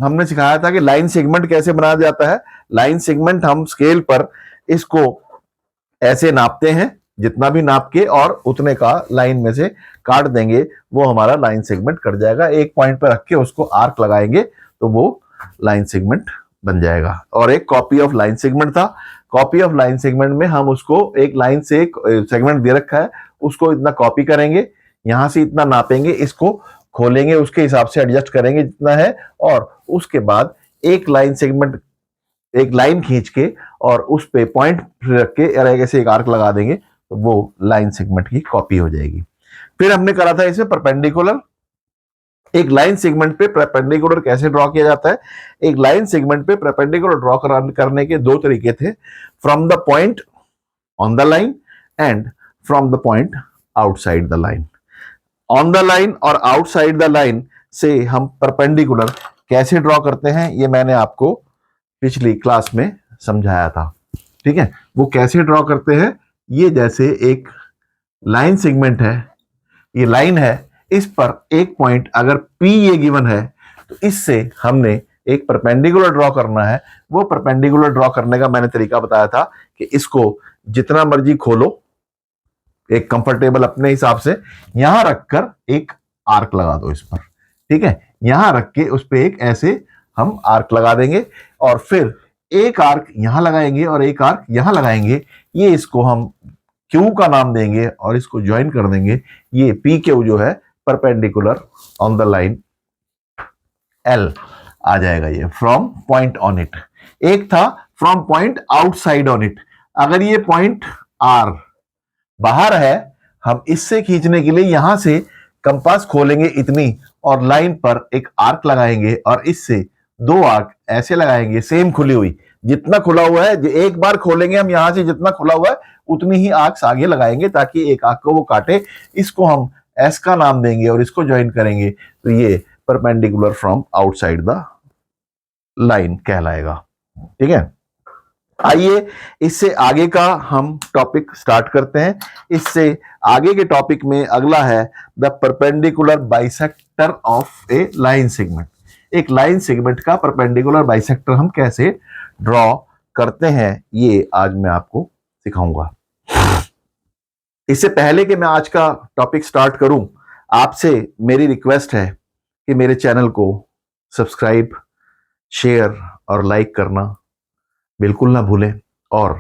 हमने सिखाया था कि लाइन सेगमेंट कैसे बनाया जाता है। लाइन सेगमेंट हम स्केल पर इसको ऐसे नापते हैं, जितना भी नाप के और उतने का लाइन में से काट देंगे, वो हमारा लाइन सेगमेंट कट जाएगा। एक पॉइंट पर रख के उसको आर्क लगाएंगे तो वो लाइन सेगमेंट बन जाएगा। और एक कॉपी ऑफ लाइन सेगमेंट था। कॉपी ऑफ लाइन सेगमेंट में हम उसको एक लाइन से एक सेगमेंट दे रखा है, उसको इतना कॉपी करेंगे, यहां से इतना नापेंगे, इसको खोलेंगे, उसके हिसाब से एडजस्ट करेंगे जितना है, और उसके बाद एक लाइन सेगमेंट, एक लाइन खींच के और उस पे पॉइंट रख के ऐसे एक आर्क लगा देंगे तो वो लाइन सेगमेंट की कॉपी हो जाएगी। फिर हमने करा था इसमें परपेंडिकुलर। एक लाइन सेगमेंट पे परपेंडिकुलर कैसे ड्रॉ किया जाता है। एक लाइन सेगमेंट पे परपेंडिकुलर ड्रॉ करने के दो तरीके थे, from the point on the line and from the point outside the line. On the line और आउटसाइड द लाइन से हम परपेंडिकुलर कैसे ड्रॉ करते हैं, ये मैंने आपको पिछली क्लास में समझाया था। ठीक है, वो कैसे ड्रॉ करते हैं, ये जैसे एक लाइन सेगमेंट है, ये लाइन है, इस पर एक पॉइंट अगर P ये गिवन है तो इससे हमने एक परपेंडिकुलर ड्रॉ करना है। वो परपेंडिकुलर ड्रॉ करने का मैंने तरीका बताया था कि इसको जितना मर्जी खोलो, एक कंफर्टेबल अपने हिसाब से, यहां रखकर एक आर्क लगा दो इस पर। ठीक है, यहां रख के उस पर एक ऐसे हम आर्क लगा देंगे और फिर एक आर्क यहां लगाएंगे और एक आर्क यहां लगाएंगे। ये इसको हम Q का नाम देंगे और इसको ज्वाइन कर देंगे। ये PQ जो है perpendicular on the line L आ जाएगा, ये फ्रॉम पॉइंट ऑन इट। एक था from point outside on it. अगर ये पॉइंट R बाहर है, हम इससे खींचने के लिए यहां से कंपास खोलेंगे इतनी और लाइन पर एक आर्क लगाएंगे और इससे दो आर्क ऐसे लगाएंगे, सेम खुली हुई, जितना खुला हुआ है एक बार खोलेंगे हम यहां से, जितना खुला हुआ है उतनी ही आर्क्स आगे लगाएंगे ताकि एक आर्क को वो काटे। इसको हम S का नाम देंगे और इसको ज्वाइन करेंगे तो ये perpendicular from outside the line कहलाएगा। ठीक है, आइए इससे आगे का हम टॉपिक स्टार्ट करते हैं। इससे आगे के टॉपिक में अगला है the perpendicular bisector of A line segment. एक लाइन सेगमेंट का परपेंडिकुलर बाइसेक्टर हम कैसे ड्रॉ करते हैं, ये आज मैं आपको सिखाऊंगा। इससे पहले कि मैं आज का टॉपिक स्टार्ट करूं, आपसे मेरी रिक्वेस्ट है कि मेरे चैनल को सब्सक्राइब, शेयर और लाइक करना बिल्कुल ना भूलें और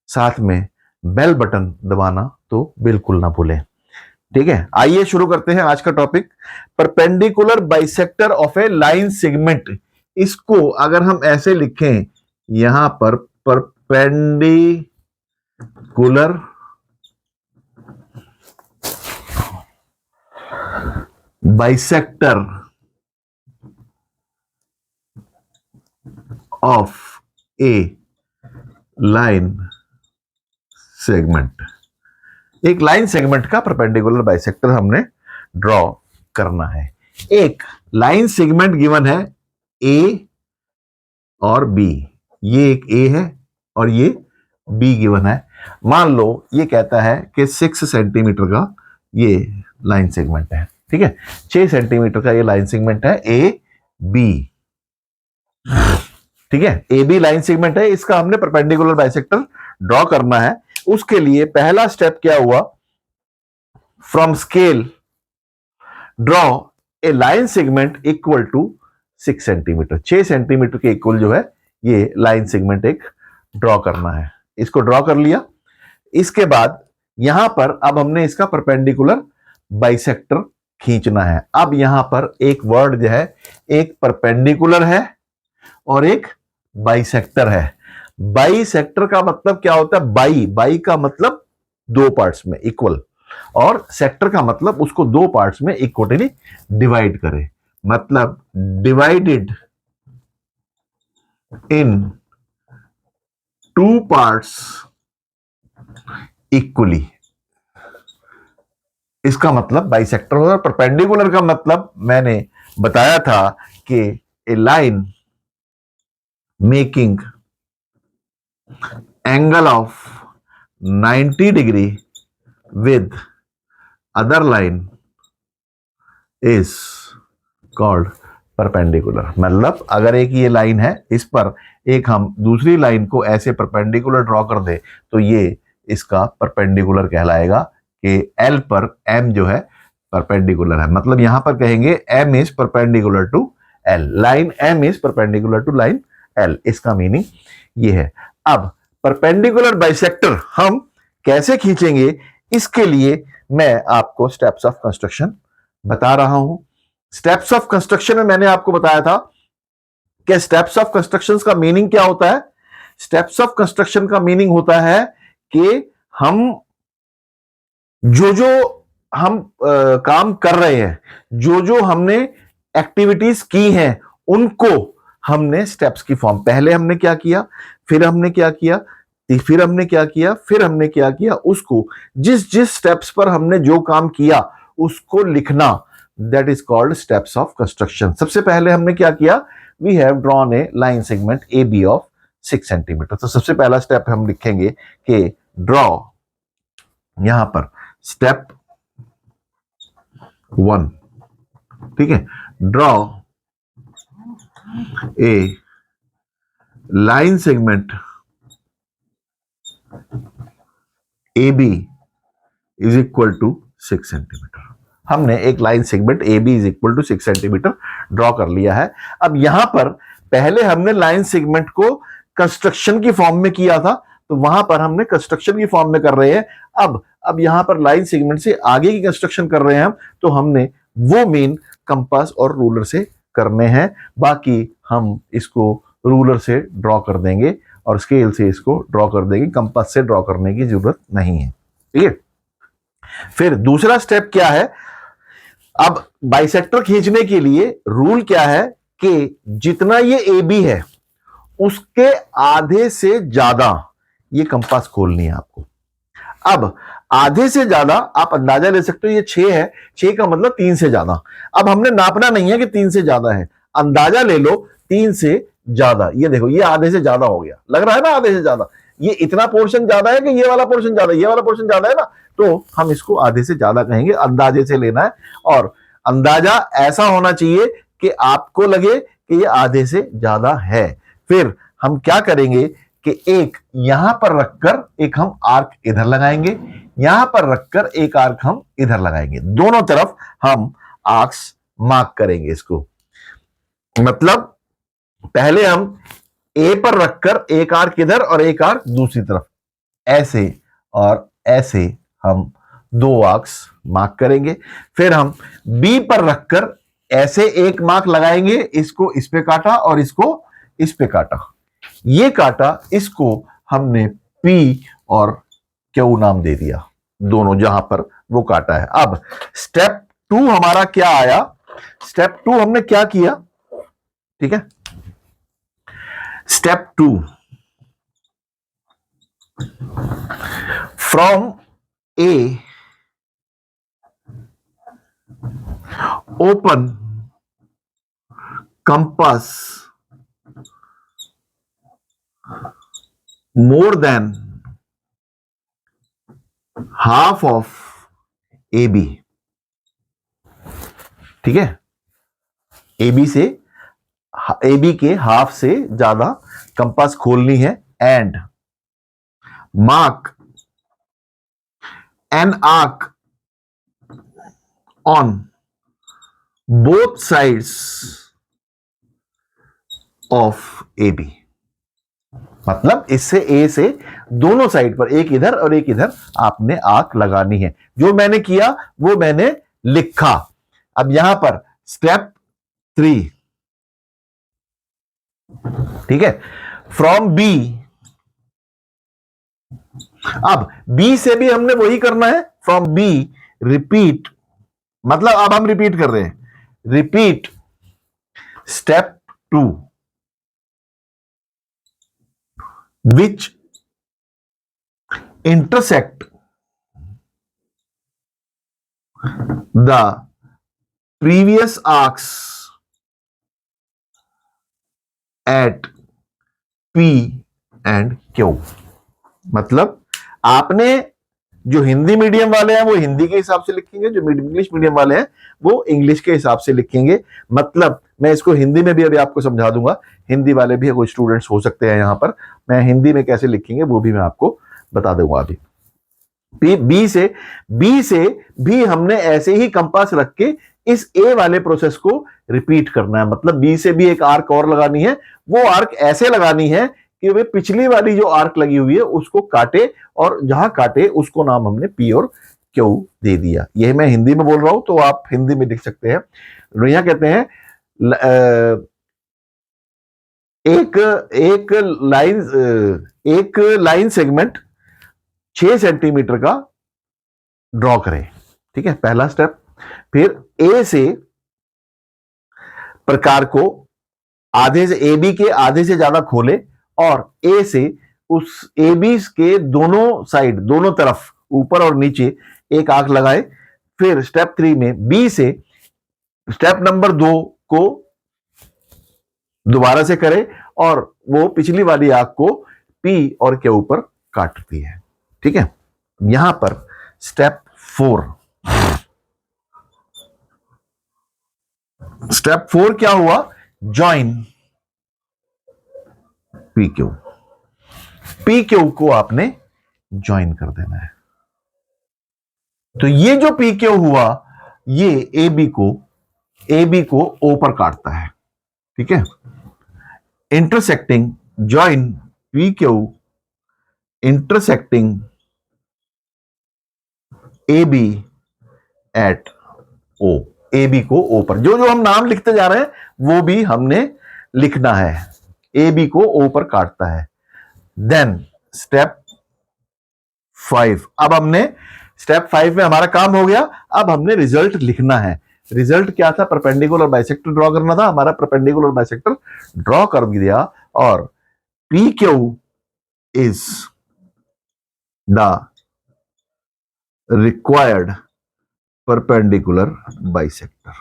साथ में बेल बटन दबाना तो बिल्कुल ना भूलें। ठीक है, आइए शुरू करते हैं आज का topic, perpendicular bisector of A line segment. इसको अगर हम ऐसे लिखें, यहां पर perpendicular bisector of A line segment. एक लाइन सेगमेंट का परपेंडिकुलर बाइसेक्टर हमने ड्रॉ करना है। एक लाइन सेगमेंट गिवन है A और B, ये एक A है और ये B गिवन है। मान लो ये कहता है कि 6 सेंटीमीटर का ये लाइन सेगमेंट है। ठीक है, 6 सेंटीमीटर का ये लाइन सेगमेंट है AB। ठीक है, AB लाइन सेगमेंट है, इसका हमने परपेंडिकुलर बाइसेक्टर ड्रॉ करना है। उसके लिए पहला स्टेप क्या हुआ, from scale draw a line segment equal to 6 centimetre. 6 centimetre के इक्वल जो है ये लाइन सेगमेंट एक ड्रॉ करना है। इसको ड्रॉ कर लिया। इसके बाद यहां पर अब हमने इसका परपेंडिकुलर बाइसेक्टर खींचना है। अब यहां पर एक वर्ड जो है, एक परपेंडिकुलर है और एक बाइसेक्टर है। बाइसेक्टर का मतलब क्या होता है, बाई का मतलब दो पार्ट्स में इक्वल, और सेक्टर का मतलब उसको दो पार्ट्स में इक्वली डिवाइड करे, मतलब divided in two parts equally. इसका मतलब बाइसेक्टर होगा। परपेंडिकुलर का मतलब मैंने बताया था कि a line making angle of 90 degree with other line is called perpendicular. मतलब अगर एक ये लाइन है, इस पर एक हम दूसरी लाइन को ऐसे परपेंडिकुलर ड्रॉ कर दे तो ये इसका परपेंडिकुलर कहलाएगा कि एल पर एम जो है परपेंडिकुलर है। मतलब यहां पर कहेंगे M is perpendicular to L, line M is perpendicular to line L, इसका मीनिंग ये है। अब परपेंडिकुलर बाइसेक्टर हम कैसे खींचेंगे, इसके लिए मैं आपको स्टेप्स ऑफ कंस्ट्रक्शन बता रहा हूं। स्टेप्स ऑफ कंस्ट्रक्शन में मैंने आपको बताया था कि स्टेप्स ऑफ कंस्ट्रक्शन का मीनिंग क्या होता है। स्टेप्स ऑफ कंस्ट्रक्शन का मीनिंग होता है कि हम जो हम काम कर रहे हैं, जो हमने एक्टिविटीज की हैं, उनको हमने स्टेप्स की फॉर्म, पहले हमने क्या किया, फिर हमने क्या किया, फिर हमने क्या किया, फिर हमने क्या किया, उसको जिस जिस स्टेप्स पर हमने जो काम किया उसको लिखना, that is called steps of construction. सबसे पहले हमने क्या किया, we have drawn a line segment A B of 6 centimetre. तो सबसे पहला स्टेप हम लिखेंगे कि ड्रॉ, यहां पर स्टेप 1, ठीक है, draw a line segment A B is equal to 6 centimetre. हमने एक line segment A B is equal to 6 centimetre draw कर लिया है। अब यहां पर पहले हमने लाइन सेगमेंट को कंस्ट्रक्शन की फॉर्म में किया था, तो वहां पर हमने कंस्ट्रक्शन की फॉर्म में कर रहे हैं। अब यहां पर लाइन सेगमेंट से आगे की कंस्ट्रक्शन कर रहे हैं हम, तो हमने वो मेन कंपास और रूलर से करने हैं, बाकी हम इसको रूलर से ड्रॉ कर देंगे और स्केल से इसको ड्रॉ कर देंगे, कंपास से ड्रॉ करने की जरूरत नहीं है। ठीक है, फिर दूसरा स्टेप क्या है, अब बाइसेक्टर खींचने के लिए रूल क्या है कि जितना ये ए बी है उसके आधे से ज्यादा ये कंपास खोलनी है आपको। अब आधे से ज्यादा आप अंदाजा ले सकते हो, ये 6 है, 6 का मतलब 3 से ज्यादा। अब हमने नापना नहीं है कि 3 से ज्यादा है, अंदाजा ले लो 3 से ज्यादा। ये देखो, ये आधे से ज्यादा हो गया, लग रहा है ना आधे से ज्यादा। ये इतना पोर्शन ज्यादा है कि ये वाला पोर्शन ज्यादा, ये वाला पोर्शन ज्यादा है ना, तो हम इसको आधे से ज्यादा कहेंगे, अंदाजे से लेना है। और अंदाजा ऐसा होना चाहिए कि आपको लगे कि ये आधे से ज्यादा है। फिर हम क्या करेंगे कि एक यहां पर रखकर एक हम आर्क इधर लगाएंगे, यहां पर रखकर एक आर्क हम इधर लगाएंगे, दोनों तरफ हम आर्क्स मार्क करेंगे इसको। मतलब पहले हम ए पर रखकर एक आर्क इधर और एक आर्क दूसरी तरफ, ऐसे और ऐसे हम 2 आर्क्स मार्क करेंगे। फिर हम बी पर रखकर ऐसे एक मार्क लगाएंगे, इसको इस पे काटा और इसको इस पे काटा, ये काटा, इसको हमने पी और क्यू नाम दे दिया, दोनों जहां पर वो काटा है। अब स्टेप 2 हमारा क्या आया, स्टेप 2 हमने क्या किया, ठीक है, step 2, from A open compass more than half of AB, ठीक है, AB से AB के हाफ से ज्यादा कंपास खोलनी है, and mark an arc on both sides of AB। मतलब इससे ए से दोनों साइड पर, एक इधर और एक इधर, आपने आर्क लगानी है। जो मैंने किया वो मैंने लिखा। अब यहां पर स्टेप 3, ठीक है, फ्रॉम बी, अब बी से भी हमने वही करना है, फ्रॉम बी रिपीट, मतलब अब हम रिपीट कर रहे हैं, repeat step 2 which intersect the previous arcs at P and Q। मतलब आपने जो हिंदी मीडियम वाले हैं वो हिंदी के हिसाब से लिखेंगे, जो इंग्लिश मीडियम वाले हैं वो इंग्लिश के हिसाब से लिखेंगे। मतलब मैं इसको हिंदी में भी अभी आपको समझा दूंगा, हिंदी वाले भी कोई स्टूडेंट्स हो सकते हैं यहां पर, मैं हिंदी में कैसे लिखेंगे वो भी मैं आपको बता दूंगा अभी। बी से भी हमने ऐसे ही कंपास रख के इस ए वाले प्रोसेस को रिपीट करना है। मतलब बी से भी एक आर्क और लगानी है, वो आर्क ऐसे लगानी है कि वे पिछली वाली जो आर्क लगी हुई है उसको काटे, और जहां काटे उसको नाम हमने पी और क्यू दे दिया। यह मैं हिंदी में बोल रहा हूं तो आप हिंदी में लिख सकते हैं। यहां कहते हैं एक लाइन सेगमेंट 6 सेंटीमीटर का ड्रॉ करें। ठीक है, पहला स्टेप। फिर ए से प्रकार को आधे से, ए बी के आधे से ज्यादा खोले और ए से उस ए बी के दोनों साइड, दोनों तरफ, ऊपर और नीचे एक आंख लगाए। फिर स्टेप 3 में बी से स्टेप नंबर 2 को दोबारा से करे और वो पिछली वाली आंख को पी और के ऊपर काटती है। ठीक है, यहां पर स्टेप 4 क्या हुआ? ज्वाइन पी क्यू को आपने ज्वाइन कर देना है। तो ये जो पी क्यू हुआ ये ए बी को ओ पर काटता है। ठीक है, intersecting join P Q intersecting A B at O, A B को ओ पर, जो जो हम नाम लिखते जा रहे हैं वो भी हमने लिखना है। ए बी को ओ पर काटता है। देन स्टेप 5, अब हमने स्टेप 5 में हमारा काम हो गया। अब हमने रिजल्ट लिखना है। रिजल्ट क्या था? परपेंडिकुलर बाइसेक्टर ड्रॉ करना था। हमारा परपेंडिकुलर बाइसेक्टर ड्रॉ कर दिया और P Q is the required perpendicular bisector.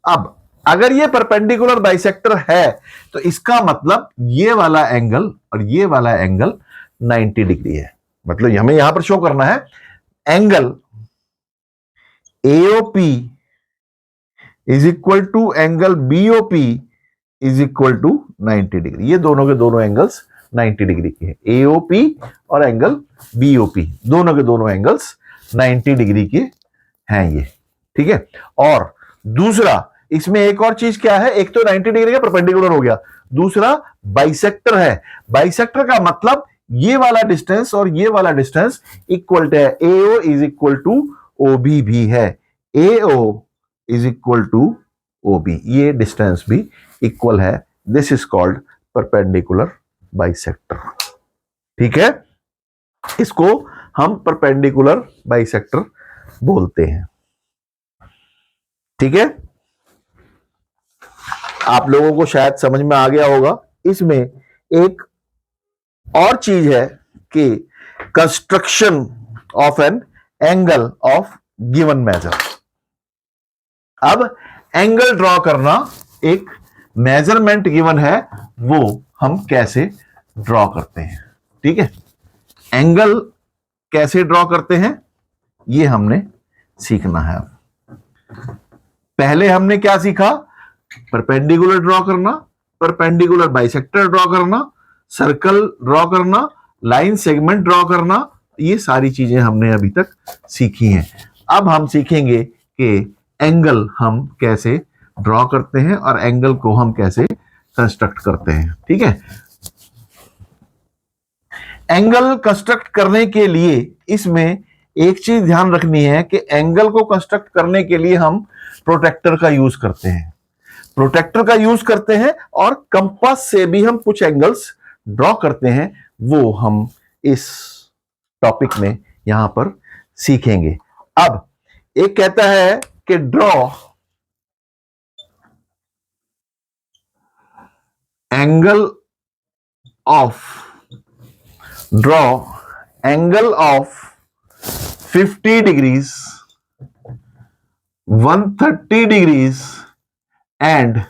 अब अगर ये परपेंडिकुलर बाइसेक्टर है तो इसका मतलब ये वाला एंगल और ये वाला एंगल 90 डिग्री है। मतलब हमें यहां पर शो करना है angle AOP is equal to angle BOP is equal to 90 degree. ये दोनों के दोनों एंगल्स 90 डिग्री के हैं। एओपी और एंगल बीओपी दोनों के दोनों एंगल्स 90 डिग्री के हैं ये। ठीक है, और दूसरा इसमें एक और चीज क्या है? एक तो 90 डिग्री का परपेंडिकुलर हो गया, दूसरा बाइसेक्टर है। बाइसेक्टर का मतलब ये वाला डिस्टेंस और ये वाला डिस्टेंस इक्वल है। एओ इज इक्वल टू ओबी भी है। एओ इज इक्वल टू ओबी, ये डिस्टेंस भी इक्वल है। This is called perpendicular bisector. ठीक है, इसको हम परपेंडिकुलर बाइसेक्टर बोलते हैं। ठीक है, आप लोगों को शायद समझ में आ गया होगा। इसमें एक और चीज है कि construction of an angle of given measure. अब एंगल ड्रॉ करना, एक मेजरमेंट गिवन है, वो हम कैसे ड्रॉ करते हैं। ठीक है, एंगल कैसे ड्रॉ करते हैं ये हमने सीखना है। पहले हमने क्या सीखा? परपेंडिकुलर ड्रॉ करना, परपेंडिकुलर बाइसेक्टर ड्रॉ करना, सर्कल ड्रॉ करना, लाइन सेगमेंट ड्रॉ करना। ये सारी चीजें हमने अभी तक सीखी हैं। अब हम सीखेंगे कि एंगल हम कैसे ड्रॉ करते हैं और एंगल को हम कैसे कंस्ट्रक्ट करते हैं। ठीक है, एंगल कंस्ट्रक्ट करने के लिए इसमें एक चीज ध्यान रखनी है कि एंगल को कंस्ट्रक्ट करने के लिए हम प्रोटेक्टर का यूज करते हैं। प्रोटेक्टर का यूज करते हैं और कंपास से भी हम कुछ एंगल्स ड्रॉ करते हैं, वो हम इस टॉपिक में यहां पर सीखेंगे। अब एक कहता है कि draw angle of 50 degrees, 130 degrees and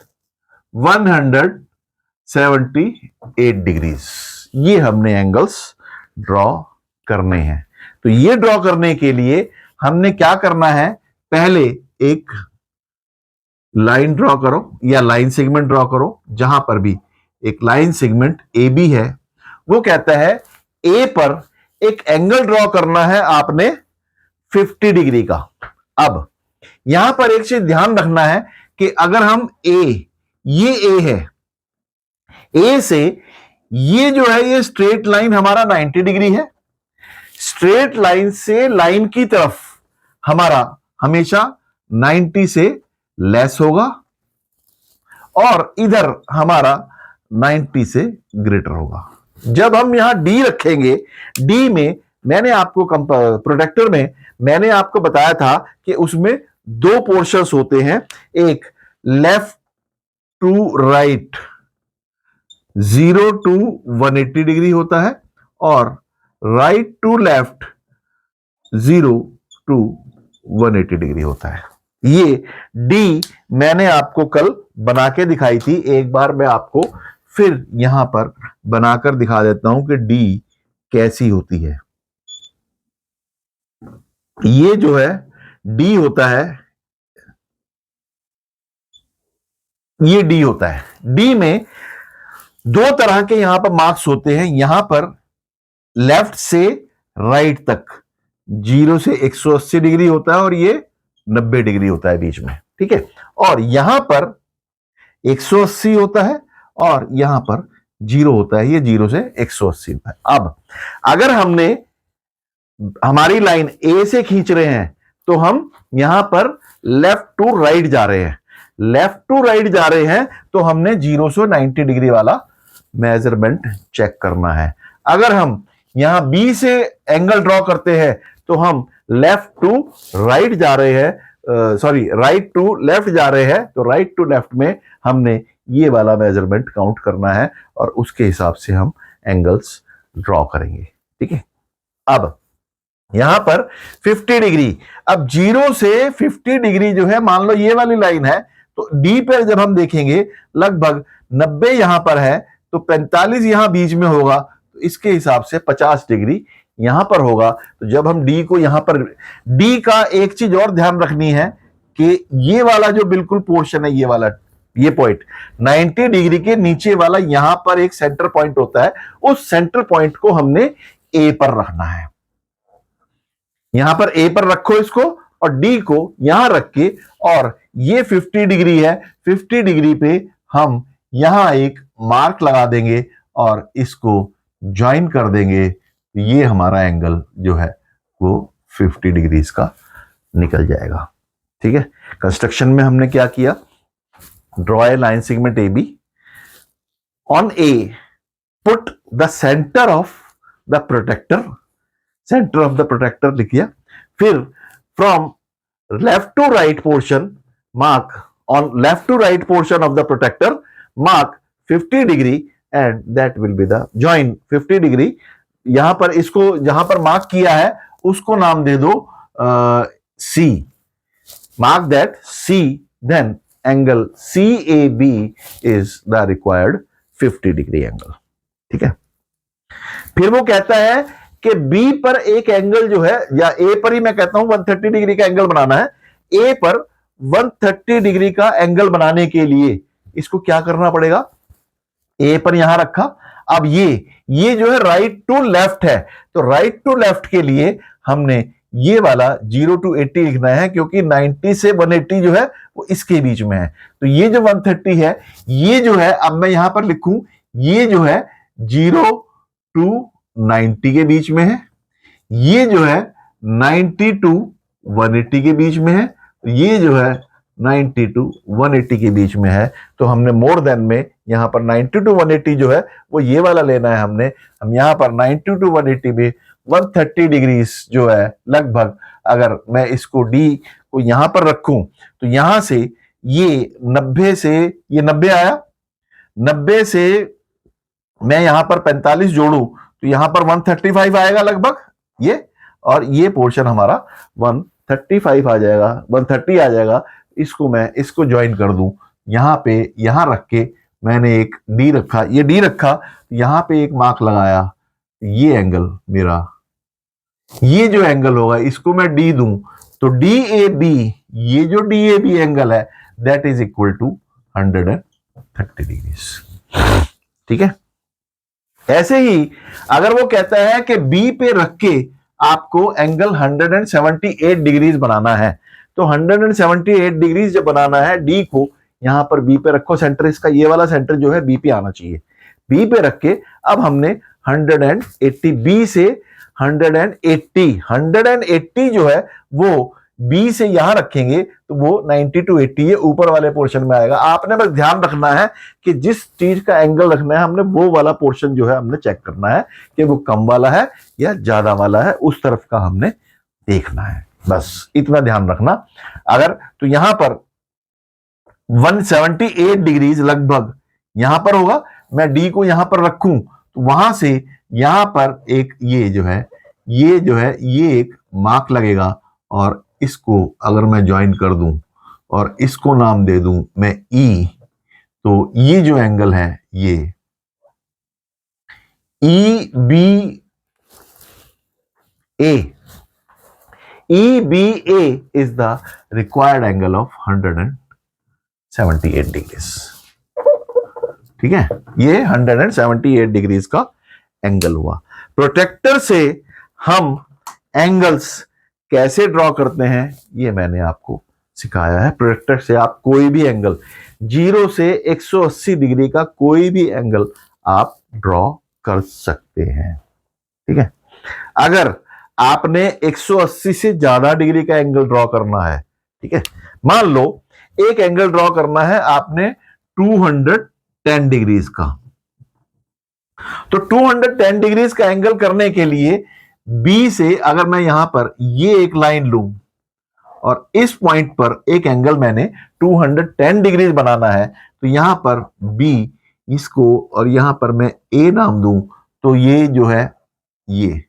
178 degrees. ये हमने एंगल्स ड्रॉ करने हैं। तो ये ड्रॉ करने के लिए हमने क्या करना है, पहले एक लाइन ड्रॉ करो या लाइन सेगमेंट ड्रॉ करो, जहां पर भी एक लाइन सेगमेंट ए बी है, वो कहता है ए पर एक एंगल ड्रॉ करना है आपने 50 डिग्री का। अब यहां पर एक चीज ध्यान रखना है कि अगर हम ये ए है, ए से ये जो है ये स्ट्रेट लाइन हमारा 90 डिग्री है, स्ट्रेट लाइन से लाइन की तरफ हमारा हमेशा 90 से लेस होगा और इधर हमारा 90 से ग्रेटर होगा। जब हम यहां डी रखेंगे, डी में मैंने आपको प्रोटेक्टर में मैंने आपको बताया था कि उसमें दो पोर्शंस होते हैं, एक left to right 0 to 180 degree होता है और right to left 0 to 180 degree होता है। ये डी मैंने आपको कल बना के दिखाई थी, एक बार मैं आपको फिर यहां पर बनाकर दिखा देता हूं कि डी कैसी होती है। ये जो है डी होता है, ये डी होता है। डी में दो तरह के यहां पर मार्क्स होते हैं, यहां पर लेफ्ट से राइट तक 0 से 180 डिग्री होता है और ये 90 डिग्री होता है बीच में, ठीक है। और यहां पर 180 होता है और यहां पर 0 होता है, ये 0 से 180 होता है। अब अगर हमने हमारी लाइन ए से खींच रहे हैं तो हम यहां पर लेफ्ट टू राइट जा रहे हैं, लेफ्ट टू राइट जा रहे हैं तो हमने 0 से 90 डिग्री वाला मेजरमेंट चेक करना है। अगर हम यहां बी से एंगल ड्रॉ करते हैं तो हम लेफ्ट टू राइट जा रहे हैं, सॉरी राइट टू लेफ्ट जा रहे हैं, तो राइट टू लेफ्ट में हमने ये वाला मेजरमेंट काउंट करना है और उसके हिसाब से हम एंगल्स ड्रॉ करेंगे, ठीक है। अब यहां पर 50 डिग्री, अब 0 से 50 डिग्री जो है, मान लो ये वाली लाइन है, तो डी पर जब हम देखेंगे लगभग 90 यहां पर है तो 45 यहां बीच में होगा, तो इसके हिसाब से 50 डिग्री यहां पर होगा। तो जब हम डी को यहां पर, डी का एक चीज और ध्यान रखनी है कि ये वाला जो बिल्कुल पोर्शन है, ये वाला ये पॉइंट 90 डिग्री के नीचे वाला यहां पर एक सेंटर पॉइंट होता है, उस सेंटर पॉइंट को हमने ए पर रखना है। यहां पर ए पर रखो इसको और डी को यहां रख के, और ये 50 डिग्री है, 50 डिग्री पे हम यहां एक मार्क लगा देंगे और इसको ज्वाइन कर देंगे, ये हमारा एंगल जो है वो 50 डिग्री का निकल जाएगा, ठीक है। कंस्ट्रक्शन में हमने क्या किया, draw a line segment A B on A, put the centre of the protractor, centre of the protractor लिख दिया, फिर from left to right portion mark on left to right portion of the protractor mark 50 degree and that will be the join 50 degree. यहां पर इसको जहां पर mark किया है उसको नाम दे दो C, mark that C, then angle CAB is the required 50 degree angle, ठीक है। फिर वो कहता है कि बी पर एक एंगल जो है, या ए पर ही मैं कहता हूं 130 डिग्री का एंगल बनाना है, ए पर 130 डिग्री का एंगल बनाने के लिए इसको क्या करना पड़ेगा, ए पर यहां रखा। अब ये जो है राइट टू लेफ्ट है, तो राइट टू लेफ्ट के लिए हमने ये वाला 0 to 80 लिखना है, क्योंकि 90 से 180 जो है वो इसके बीच में है। तो ये जो 130 है, ये जो है, अब मैं यहां पर लिखूं, ये जो है 0 to 90 के बीच में है, ये जो है 90 to 180 के बीच में है, ये जो है 90 to 180 के बीच में है। तो हमने मोर देन में यहां पर 90 to 180 जो है वो ये वाला लेना है हमने। हम यहां पर 90 to 180 में 130 डिग्री जो है लगभग, अगर मैं इसको डी को यहां पर रखूं तो यहां से ये 90 से ये 90 आया, 90 से मैं यहां पर 45 जोड़ूं तो यहां पर 135 आएगा लगभग ये, और ये पोर्शन हमारा 135 आ जाएगा, 130 आ जाएगा। इसको ज्वाइन कर दूं यहां पे, यहां रख के मैंने एक डी रखा, ये डी रखा, यहां पे एक मार्क लगाया, ये एंगल मेरा ये जो एंगल होगा इसको मैं डी दूं तो डी ए बी, ये जो डी ए बी एंगल है that is equal to 130 degree. ठीक है। ऐसे ही अगर वो कहता है कि बी पे रख के आपको एंगल 178 डिग्रीज बनाना है, तो 178 डिग्रीज जब बनाना है, डी को यहां पर बी पे रखो, सेंटर इसका ये वाला सेंटर जो है बी पे आना चाहिए। बी पे रख के अब हमने 180 बी से 180 जो है वो बी से यहां रखेंगे तो वो 90 to 80 ये ऊपर वाले पोर्शन में आएगा। आपने बस ध्यान रखना है कि जिस चीज का एंगल रखना है हमने वो वाला पोर्शन जो है हमने चेक करना है कि वो कम वाला है या ज्यादा वाला है, उस तरफ का हमने देखना है, बस इतना ध्यान रखना। अगर तो यहां पर 178 डिग्रीज लगभग यहां पर होगा, मैं डी को यहां पर रखूं तो वहां से यहां पर एक ये जो है ये एक मार्क लगेगा, और इसको अगर मैं ज्वाइन कर दूं और इसको नाम दे दूं मैं ई, तो ये जो एंगल है ये E B A is the required angle of 178 degrees. ठीक है, ये 178 डिग्रीज का एंगल हुआ। प्रोटेक्टर से हम एंगल्स कैसे ड्रॉ करते हैं ये मैंने आपको सिखाया है। प्रोटेक्टर से आप कोई भी एंगल 0 से 180 डिग्री का कोई भी एंगल आप ड्रॉ कर सकते हैं। ठीक है, अगर आपने 180 से ज्यादा डिग्री का एंगल ड्रॉ करना है, ठीक है, मान लो एक एंगल ड्रॉ करना है आपने 210 डिग्रीज का, तो 210 डिग्रीज का एंगल करने के लिए बी से अगर मैं यहां पर ये एक लाइन लूं और इस पॉइंट पर एक एंगल मैंने 210 डिग्रीज बनाना है, तो यहां पर बी इसको और यहां पर मैं ए नाम दूं, तो ये जो है ये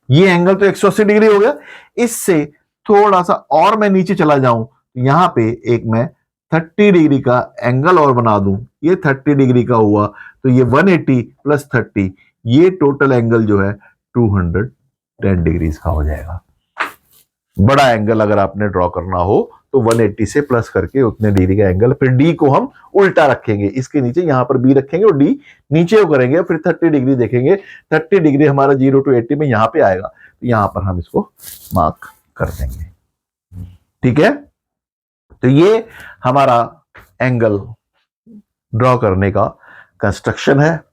एंगल तो 180 डिग्री हो गया। इससे थोड़ा सा और मैं नीचे चला जाऊं, यहां पे एक मैं 30 डिग्री का एंगल और बना दूं, ये 30 डिग्री का हुआ, तो ये 180 प्लस 30, ये टोटल एंगल जो है 210 डिग्रीज का हो जाएगा। बड़ा एंगल अगर आपने ड्रॉ करना हो तो 180 से प्लस करके उतने डिग्री का एंगल, फिर डी को हम उल्टा रखेंगे, इसके नीचे यहां पर बी रखेंगे और डी नीचे को करेंगे, फिर 30 डिग्री देखेंगे, 30 डिग्री हमारा 0 to 80 में यहां पे आएगा, तो यहां पर हम इसको मार्क कर देंगे। ठीक है, तो ये हमारा एंगल ड्रॉ करने का कंस्ट्रक्शन है।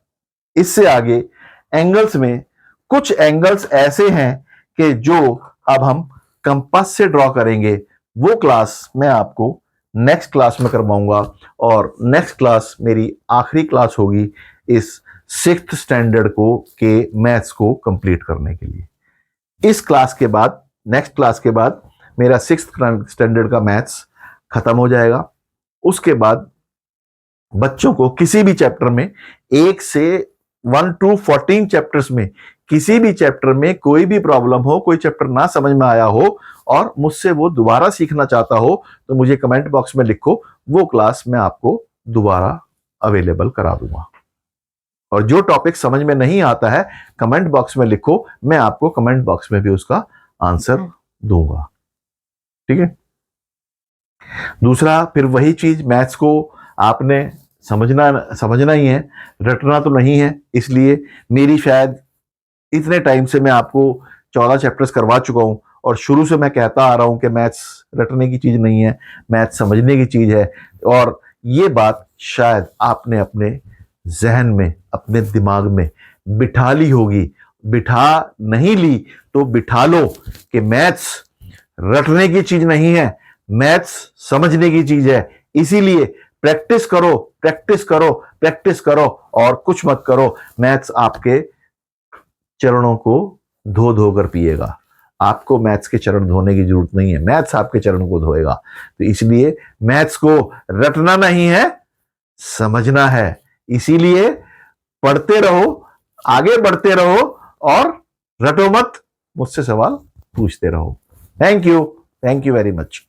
इससे आगे एंगल्स में कुछ एंगल्स ऐसे हैं कि जो अब हम कंपास से ड्रॉ करेंगे, वो क्लास मैं आपको नेक्स्ट क्लास में करवाऊंगा, और नेक्स्ट क्लास मेरी आखिरी क्लास होगी इस 6th स्टैंडर्ड को के मैथ्स को कंप्लीट करने के लिए। इस क्लास के बाद, नेक्स्ट क्लास के बाद मेरा 6th स्टैंडर्ड का मैथ्स खत्म हो जाएगा। उसके बाद बच्चों को किसी भी चैप्टर में 1 से 1 to 14 चैप्टर्स में किसी भी चैप्टर में कोई भी प्रॉब्लम हो, कोई चैप्टर ना समझ में आया हो और मुझसे वो दोबारा सीखना चाहता हो, तो मुझे कमेंट बॉक्स में लिखो, वो क्लास मैं आपको दोबारा अवेलेबल करा दूंगा। और जो टॉपिक समझ में नहीं आता है कमेंट बॉक्स में लिखो, मैं आपको कमेंट बॉक्स में भी उसका आंसर दूंगा। ठीक है, दूसरा फिर वही चीज, मैथ्स को आपने समझना ही है, रटना तो नहीं है। इसलिए मेरी शायद इतने टाइम से मैं आपको 14 चैप्टर्स करवा चुका हूं, और शुरू से मैं कहता आ रहा हूं कि मैथ्स रटने की चीज नहीं है, मैथ्स समझने की चीज है। और ये बात शायद आपने अपने जहन में, अपने दिमाग में बिठा ली होगी, बिठा नहीं ली तो बिठा लो कि मैथ्स रटने की चीज नहीं है, मैथ्स समझने की चीज है। इसीलिए प्रैक्टिस करो, प्रैक्टिस करो, प्रैक्टिस करो और कुछ मत करो। मैथ्स आपके चरणों को धो धो कर पिएगा। आपको मैथ्स के चरण धोने की जरूरत नहीं है, मैथ्स आपके चरण को धोएगा। तो इसलिए मैथ्स को रटना नहीं है, समझना है। इसीलिए पढ़ते रहो, आगे बढ़ते रहो और रटो मत, मुझसे सवाल पूछते रहो। Thank you very much.